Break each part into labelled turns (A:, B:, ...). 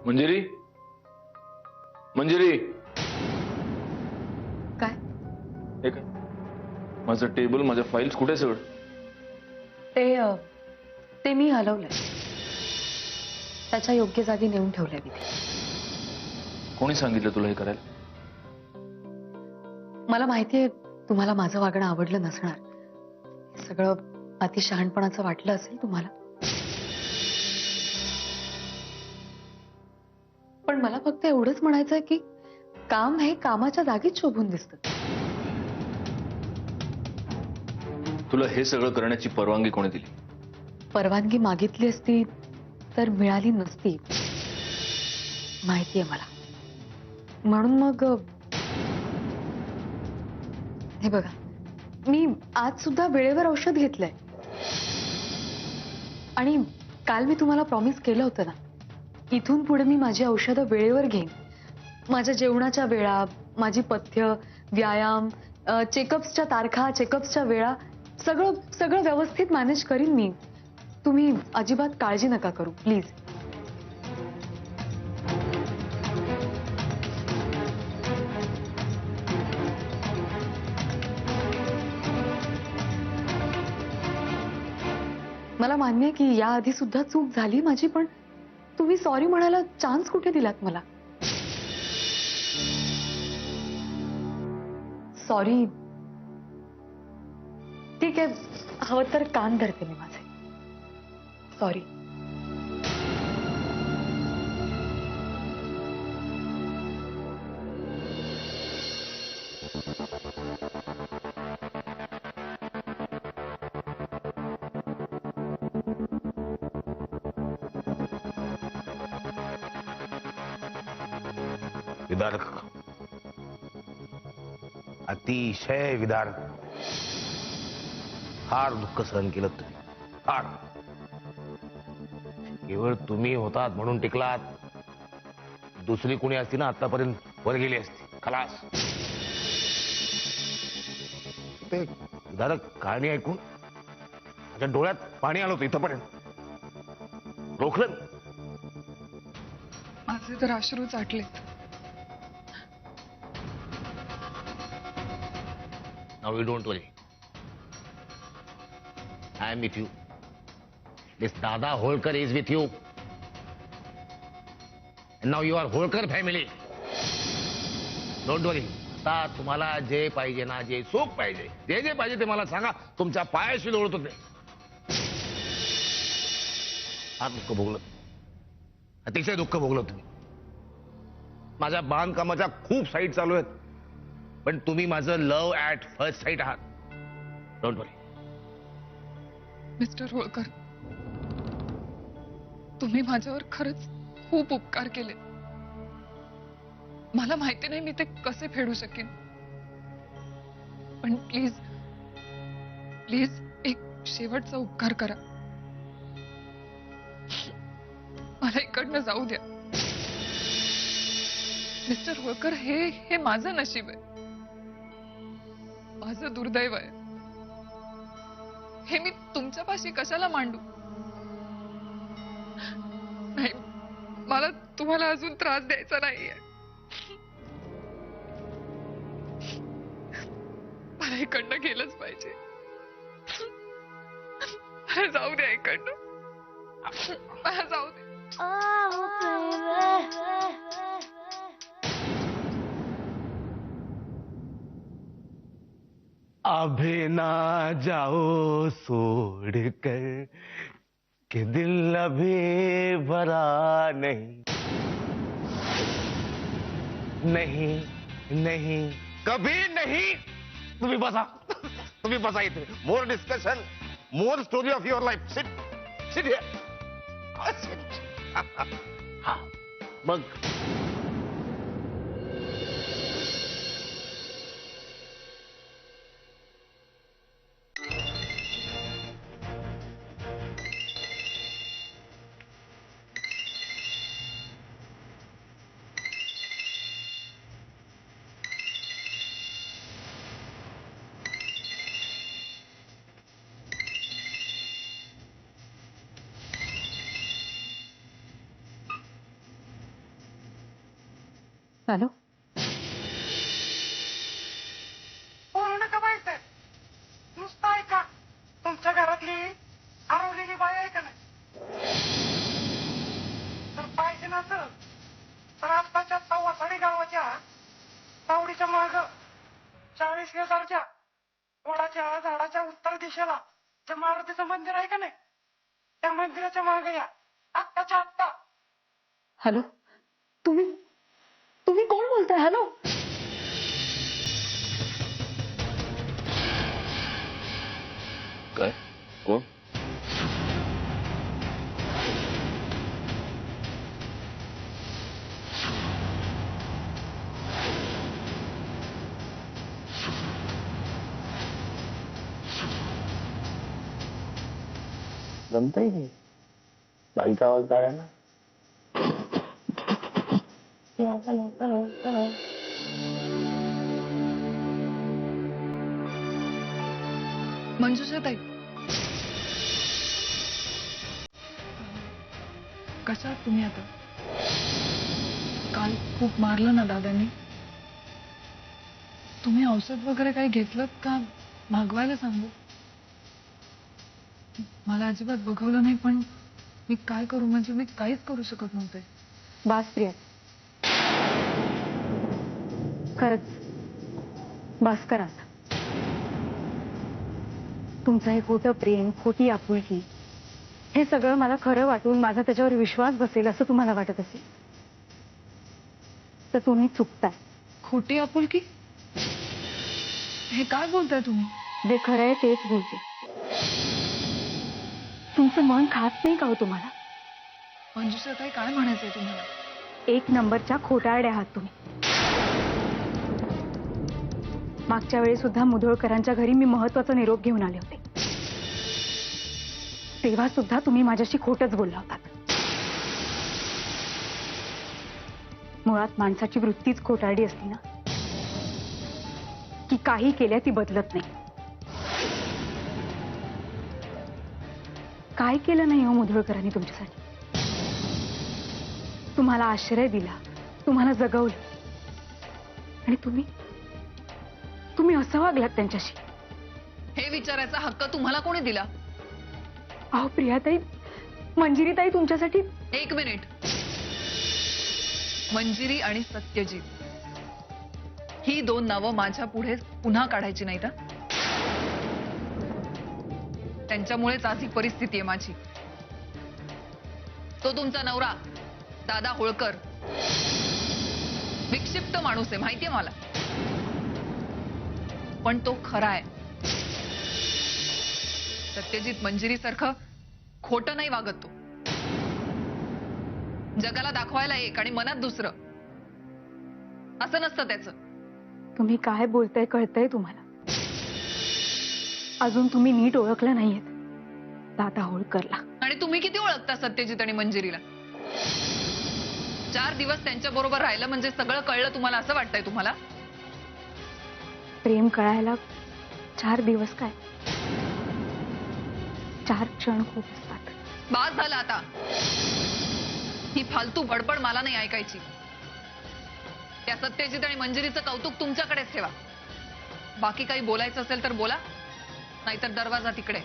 A: मंजिरी, मंजिरी,
B: काय?
A: हे काय? माझं टेबल, माझ्या फाईल्स कुठे सगळं?
B: ते मी हलवलंय. त्याच्या योग्य जागी नेऊन ठेवलंय मी.
A: कोणी सांगितलं तुला हे करायला?
B: मला माहितीये तुम्हाला माझं वागणं आवडलं नसणार. हे सगळं अति शहाणपणाचं वाटलं असेल तुम्हाला. पण मला फक्त एवढंच म्हणायचंय की काम हे कामाच्या जागीच शोभून दिसतं.
A: तुला हे सगळं करण्याची परवानगी कोणी दिली?
B: परवानगी मागितली असती तर मिळाली नसती माहितीये मला. म्हणून मग हे बघा, मी आज सुद्धा वेळेवर औषध घेतलंय. आणि काल मी तुम्हाला प्रॉमिस केलं होतं ना, इथून पुढे मी माझी औषधं वेळेवर घेईन. माझ्या जेवणाच्या वेळा, माझी पथ्य, व्यायाम, चेकअप्सच्या तारखा, चेकअप्सच्या वेळा सगळं सगळं व्यवस्थित मॅनेज करीन मी. तुम्ही अजिबात काळजी नका करू प्लीज. मला मान्य आहे की याआधी सुद्धा चूक झाली माझी, पण तुम्ही सॉरी म्हणायला चान्स कुठे दिलात मला? सॉरी. ठीक आहे, हवं तर कान धरते मी माझे. सॉरी.
C: विदारक, अतिशय विदारक. फार दुःख सहन केलं तुम्ही, फार. केवळ तुम्ही होतात म्हणून टिकलात. दुसरी कोणी असती ना आतापर्यंत वर गेली असती. खलास. ते विदारक कहाणी ऐकून माझ्या डोळ्यात पाणी आलं होतं इथंपर्यंत. रोखलं.
D: माझे तर अश्रूच आटलेत.
C: Now you don't worry. I am with you. This Dada Holkar is with you. And now you are Holkar family. Don't worry. आता तुम्हाला जे पाहिजे ना, जे सुख पाहिजे, जे जे पाहिजे ते मला सांगा. तुमच्या पायाशी लोळत होते. फार दुःख भोगलं, अतिशय दुःख भोगलं तुम्ही. माझ्या बांधकामाच्या खूप साईट चालू आहेत, पण तुम्ही माझं लव ॲट फर्स्ट साईट आहात. Don't worry.
D: मिस्टर होळकर, तुम्ही माझ्यावर खरंच खूप उपकार केले. मला माहिती नाही मी ते कसे फेडू शकेन, पण प्लीज प्लीज एक शेवटचा उपकार करा. मला इकडनं जाऊ द्या. मिस्टर होळकर, हे माझं नशीब आहे, माझं दुर्दैव आहे. हे मी तुमच्यापाशी कशाला मांडू? नाही, मला तुम्हाला अजून त्रास द्यायचा नाहीये. मला इकडनं गेलंच पाहिजे. मला जाऊ द्या इकडनं. मला जाऊ दे.
C: अभी ना जाओ छोड़कर कि दिल अभी भरा नहीं. नहीं नहीं कभी नहीं. तुम्ही बसा, तुम्ही बसा इथे. More discussion, more story of your life. Sit sit here. हा मग
B: हॅलो.
E: बोलू नका बाईसाहेब, नुसतं ऐका. तुमच्या घरातली हरवलेली बाई आहे का नाही, तर पाहिजे नसं तर आत्ताच्या सव्वासाडी गावाच्या तावडीच्या माग 40 शेजारच्या वडाच्या झाडाच्या उत्तर दिशेला जे मारुतीचं मंदिर आहे का नाही, त्या मंदिराच्या मागे या आत्ताच्या आत्ता.
B: हॅलो. तुम्ही तुम्ही कोण बोलताय? हॅलो.
A: काय? कोण?
C: जमतंय की बाईचा आवाज काढायला.
D: मंजुषा ताई, कशा आहात तुम्ही आता? काल खूप मारलं ना दादांनी. तुम्ही औषध वगैरे काही घेतलं का? मागवायला सांगू? मला अजिबात बघवलं नाही, पण मी काय करू? म्हणजे मी काहीच करू शकत नव्हते.
B: बास प्रिया, खरंच बास करा आता. तुमचं हे खोटं प्रेम, खोटी आपुलकी, हे सगळं मला खरं वाटून माझा त्याच्यावर विश्वास बसेल असं तुम्हाला वाटत असेल तर तुम्ही चुकताय.
D: खोटी आपुलकी? हे काय बोलताय तुम्ही?
B: जे खरं आहे तेच बोलते. तुमचं मन खात नाही का हो तुम्हाला?
D: मंजुषा ताई, काय म्हणायचंय तुम्हाला?
B: 1 नंबरच्या खोटारड्या आहात तुम्ही. मागच्या वेळी सुद्धा मुधोळकरांच्या घरी मी महत्वाचा निरोप घेऊन आले होते. तेव्हा सुद्धा तुम्ही माझ्याशी खोटच बोलला होतात. मुळात माणसाची वृत्तीच खोटारडी असते ना, की काही केल्या ती बदलत नाही. काय केलं नाही हो मुधोळकरांनी तुमच्यासाठी? तुम्हाला आश्रय दिला, तुम्हाला जगवलं, आणि तुम्ही असं वागलात त्यांच्याशी.
D: हे विचारायचा हक्क तुम्हाला कोणी दिला?
B: अहो प्रियाताई, मंजिरीताई तुमच्यासाठी.
D: 1 मिनिट. मंजिरी आणि सत्यजित ही 2 नावं माझ्या पुढे पुन्हा काढायची नाहीत. त्यांच्यामुळेच आज ही परिस्थिती आहे माझी. तो तुमचा नवरा दादा होळकर विक्षिप्त माणूस आहे, माहितीये मला, पण तो खरा आहे. सत्यजित मंजिरी सारखं खोटं नाही वागत. तो जगाला दाखवायला एक आणि मनात दुसरं असं नसतं त्याचं.
B: तुम्ही काय बोलताय कळतंय तुम्हाला? अजून तुम्ही नीट ओळखलं नाहीयेत दादा होळकरला.
D: आणि तुम्ही किती ओळखता सत्यजित आणि मंजिरीला? 4 दिवस त्यांच्या बरोबर राहिलं म्हणजे सगळं कळलं तुम्हाला असं वाटतंय तुम्हाला?
B: प्रेम कळायला 4 दिवस काय, 4 क्षण खूप असतात.
D: बास झालं आता. ही फालतू बडबड मला नाही ऐकायची. त्या सत्यजित आणि मंजिरीचं कौतुक तुमच्याकडेच ठेवा. बाकी काही बोलायचं असेल तर बोला, नाहीतर दरवाजा तिकडे.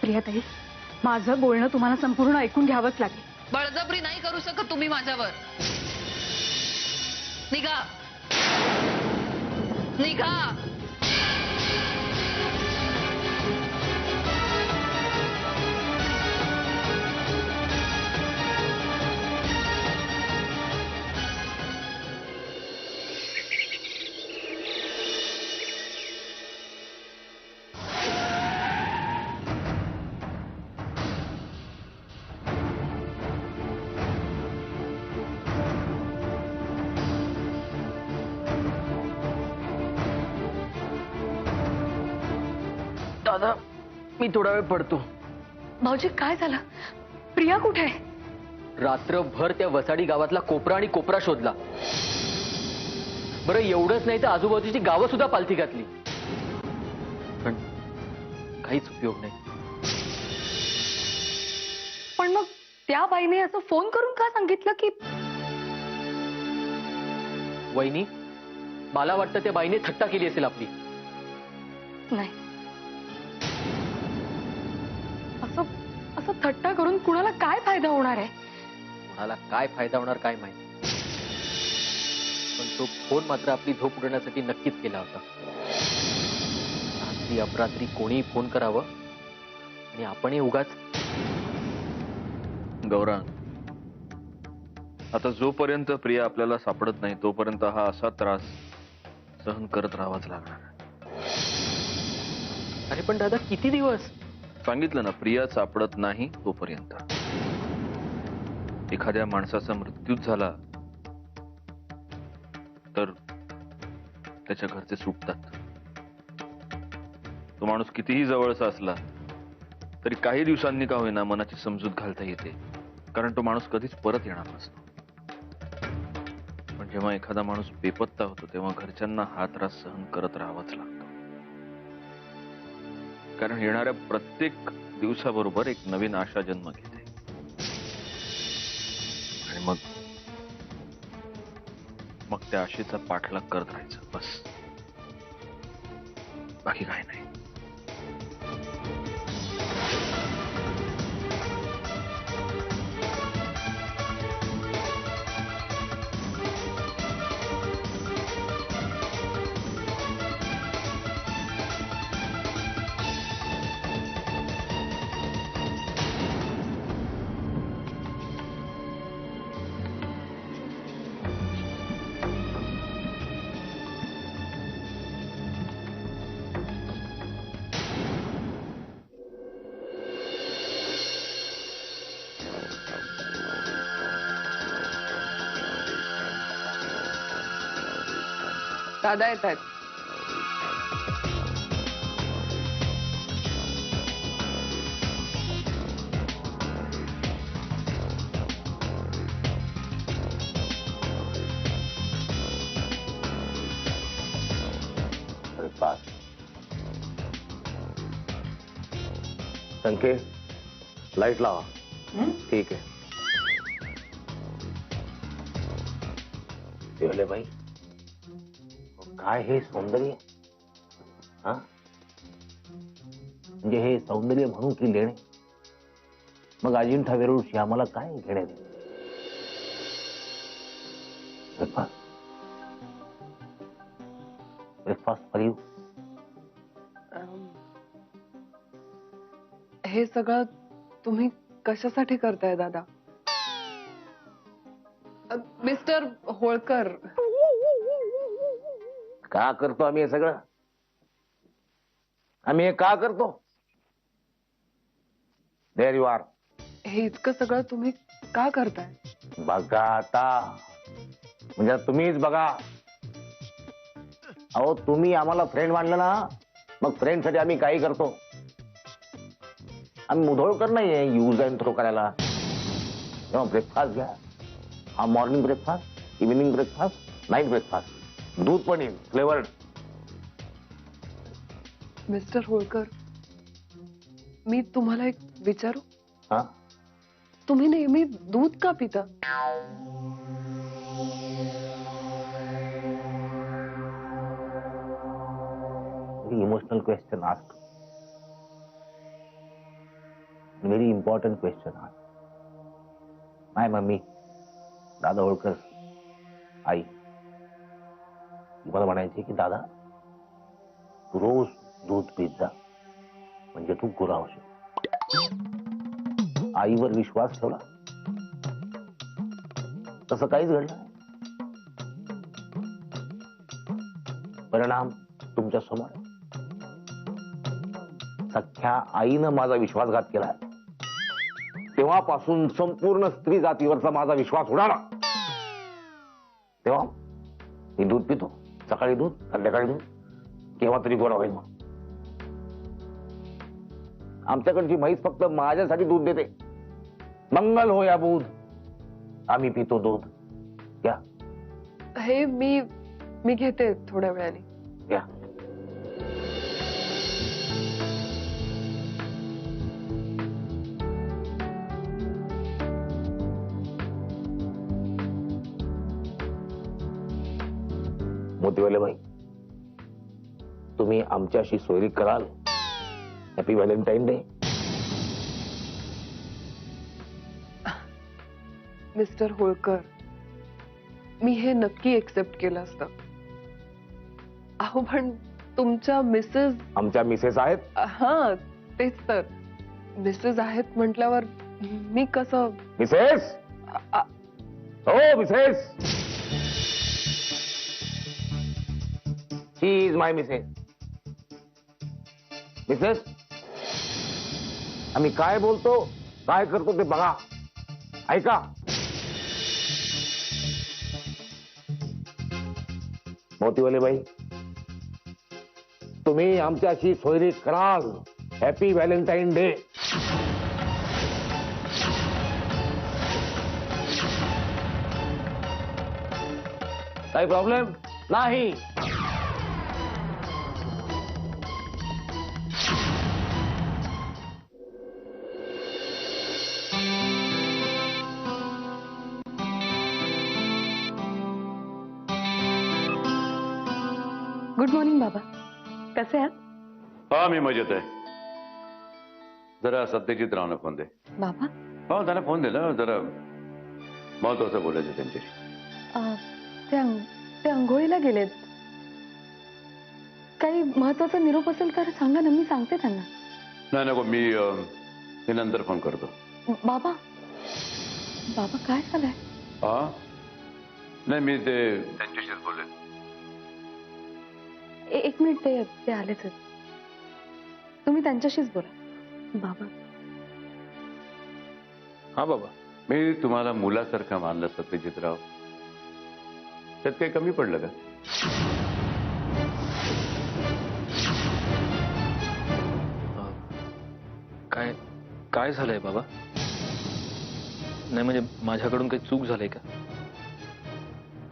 B: प्रियाताई, माझं बोलणं तुम्हाला संपूर्ण ऐकून घ्यावंच लागेल.
D: बळजबरी नाही करू शकत तुम्ही माझ्यावर. निघा निघा.
F: दादा, मी थोडा वेळ पडतो.
B: भाऊजी काय झालं? प्रिया कुठे आहे?
F: रात्रभर त्या वसाडी गावातला कोपरा आणि कोपरा शोधला. बरं एवढंच नाही तर आजूबाजूची गावं सुद्धा पालथी घातली, पण काहीच उपयोग नाही.
B: पण मग त्या बाईने असं फोन करून का सांगितलं की
F: वहिनी, मला वाटतं त्या बाईने थट्टा केली असेल आपली.
B: नाही, असं असं थट्टा करून कुणाला काय फायदा होणार आहे?
F: कोणाला काय फायदा होणार काय माहिती, पण तो फोन मात्र आपली झोप उडवण्यासाठी नक्कीच केला होता. रात्री अपरात्री कोणीही फोन करावं आणि आपणही उगाच.
A: गौरांग, आता जोपर्यंत प्रिया आपल्याला सापडत नाही तोपर्यंत हा असा त्रास सहन करत राहावाच लागणार.
F: अरे पण दादा, किती दिवस?
A: सांगितलं ना, प्रिया सापडत नाही तोपर्यंत. एखाद्या माणसाचा मृत्यूच झाला तर त्याच्या घरचे सुटतात. तो माणूस कितीही जवळचा असला तरी काही दिवसांनी का होईना मनाची समजूत घालता येते, कारण तो माणूस कधीच परत येणार नसतो. पण जेव्हा एखादा माणूस बेपत्ता होतो तेव्हा घरच्यांना हा त्रास सहन करत राहावाच लागतो, कारण येणाऱ्या प्रत्येक दिवसाबरोबर एक नवीन आशा जन्म घेते. आणि मग त्या आशेचा पाठलाग करत राहायचं, बस. बाकी काही नाही.
D: दादा येत आहेत.
C: संकेत, लाईट लावा. ठीक आहे. देवले बाई, काय हे सौंदर्य? हा, म्हणजे हे सौंदर्य म्हणून की लेणे? मग अजिंठा वेरूळशी आम्हाला काय घेणे? Breakfast for you.
G: हे सगळं तुम्ही कशासाठी करताय दादा? मिस्टर होळकर,
C: का करतो आम्ही हे सगळं? आम्ही हे का करतो? There you are.
G: हे इतकं सगळं तुम्ही का करताय?
C: बघा आता, म्हणजे तुम्हीच बघा. अहो, तुम्ही आम्हाला फ्रेंड मानलं ना, मग फ्रेंडसाठी आम्ही काही करतो. आम्ही मुधोळकर नाहीये यूज अँड थ्रो करायला. तेव्हा ब्रेकफास्ट घ्या. हा morning breakfast, evening breakfast, night breakfast. दूध पण येईल फ्लेवर्ड.
G: मिस्टर होळकर, मी तुम्हाला एक विचारू?
C: हा,
G: तुम्ही नेहमी दूध का पिता?
C: Very emotional question ask. Very important question ask. My mummy, दादा होळकर, आई मला म्हणायचे की दादा, तू रोज दूध पीत जा, म्हणजे तू गोरा होशील. आईवर विश्वास ठेवला, तसं काहीच घडलं नाही. परिणाम तुमच्या समोर. सख्या आईनं माझा विश्वासघात केला. तेव्हापासून संपूर्ण स्त्री जातीवरचा माझा विश्वास उडाला. तेव्हा मी दूध पितो, सकाळी दूध, संध्याकाळी दूध, केव्हा तरी गोरा होईल. मग आमच्याकडची म्हैस फक्त माझ्यासाठी दूध देते. मंगल हो या बुध, आम्ही पितो दूध. घ्या.
G: हे मी घेते थोड्या वेळाने.
C: घ्या. मोतीवाले बाई, तुम्ही आमच्याशी सोयरी कराल? Happy valentine day.
G: Mister Holkar, मी हे नक्की एक्सेप्ट केलं असतं. अहो पण तुमच्या मिसेस.
C: आमच्या मिसेस आहेत.
G: हा तेच तर, मिसेस आहेत म्हटल्यावर मी कसं.
C: मिसेस, हो Mrs, she is my Mrs. Mrs, आम्ही काय बोलतो काय करतो ते बघा, ऐका. मोतीवाले बाई, तुम्ही आमच्याशी सोयरी कराल? Happy valentine day. काही प्रॉब्लेम नाही.
B: गुड मॉर्निंग बाबा, कसे आहात?
H: हा मी मजेत आहे. जरा सत्यजित रावना फोन दे.
B: बाबा
H: हो त्यांना फोन दे ना, जरा महत्वाचं बोलायचं त्यांच्याशी.
B: ते अंघोळीला गेलेत. काही महत्वाचा निरोप असेल तर सांगा ना, मी सांगते त्यांना.
H: नाही नको, मी नंतर फोन करतो.
B: बाबा बाबा काय झालंय?
H: हा नाही, मी ते त्यांच्याशीच बोलेन.
B: एक मिनिट, ते आलेच आहेत. तुम्ही त्यांच्याशीच बोला बाबा.
A: हा बाबा.
H: मी तुम्हाला मुलासारखं मानलं सत्यजितराव, त्यात काही कमी पडलं का?
A: काय काय झालंय बाबा? नाही म्हणजे माझ्याकडून काही चूक झाली का?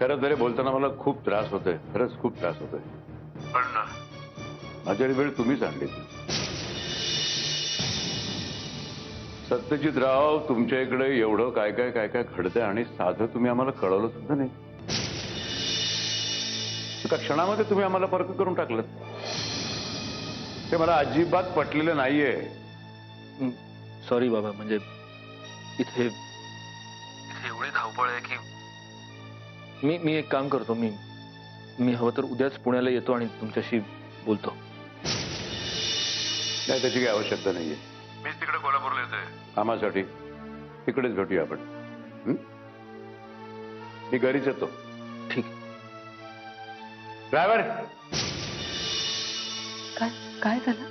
H: खरं तरी बोलताना मला खूप त्रास होतोय, खरंच खूप त्रास होतोय. पण माझ्या वेळ तुम्हीच आणली. सत्यजितराव, तुमच्या इकडे एवढं काय काय काय काय घडतंय आणि साधं तुम्ही आम्हाला कळवलं सुद्धा नाही. एका क्षणामध्ये तुम्ही आम्हाला फरक करून टाकलं. ते मला अजिबात पटलेलं नाहीये.
A: सॉरी बाबा, म्हणजे इथे एवढी धावपळ आहे की मी एक काम करतो. मी हवं तर उद्याच पुण्याला येतो आणि तुमच्याशी बोलतो.
H: नाही, त्याची काही आवश्यकता नाहीये. मीच तिकडे कोल्हापूरला येतोय कामासाठी. तिकडेच भेटूया आपण. मी घरीच येतो.
A: ठीक.
H: ड्रायव्हर,
B: काय झालं?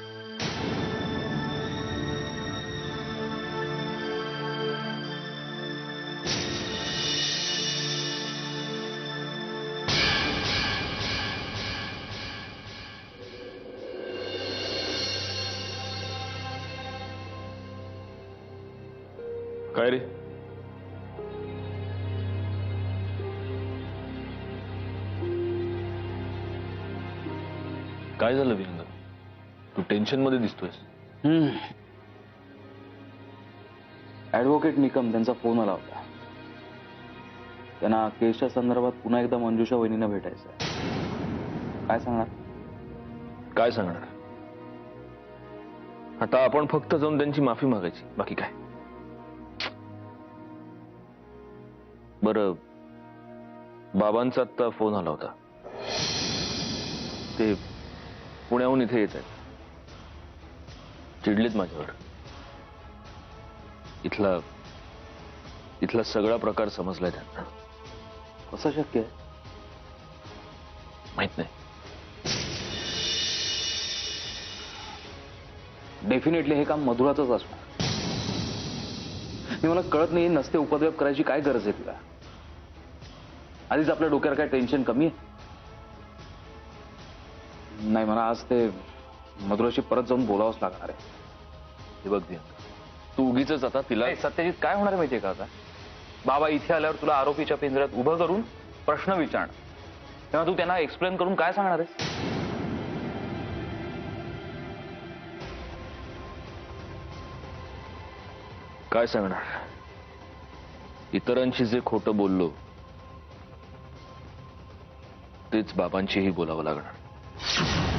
A: काय रे? काय झालं वीरेंद्र? तू टेन्शन मध्ये दिसतोयस.
I: ऍडव्होकेट निकम त्यांचा फोन आला होता. त्यांना केसच्या संदर्भात पुन्हा एकदा मंजुषा वहिनींना भेटायचं आहे. काय सांगणार?
A: काय सांगणार? आता आपण फक्त जाऊन त्यांची माफी मागायची, बाकी काय. बरं, बाबांचा आत्ता फोन आला होता. ते पुण्याहून इथे येत आहेत. चिडलेत माझ्यावर. इथला सगळा प्रकार समजलाय त्यांना.
I: कसं शक्य आहे?
A: माहित नाही.
I: डेफिनेटली हे काम मधुराचंच असणार. मी मला कळत नाही, नसते उपद्व्याप करायची काय गरज आहे तुला? आधीच आपल्या डोक्यावर काय टेन्शन कमी आहे? नाही, मला आज ते मधुराशी परत जाऊन बोलावंच लागणार आहे.
A: हे बघ, तू उगीच आता तिला.
I: सत्यजित, काय होणार आहे माहितीये का आता? बाबा इथे आल्यावर तुला आरोपीच्या पिंजऱ्यात उभं करून प्रश्न विचारणार, तेव्हा तू त्यांना एक्सप्लेन करून काय सांगणार आहेस?
A: काय सांगणार? इतरांशी जे खोटं बोललो तेच बाबांशीही बोलावं लागणार.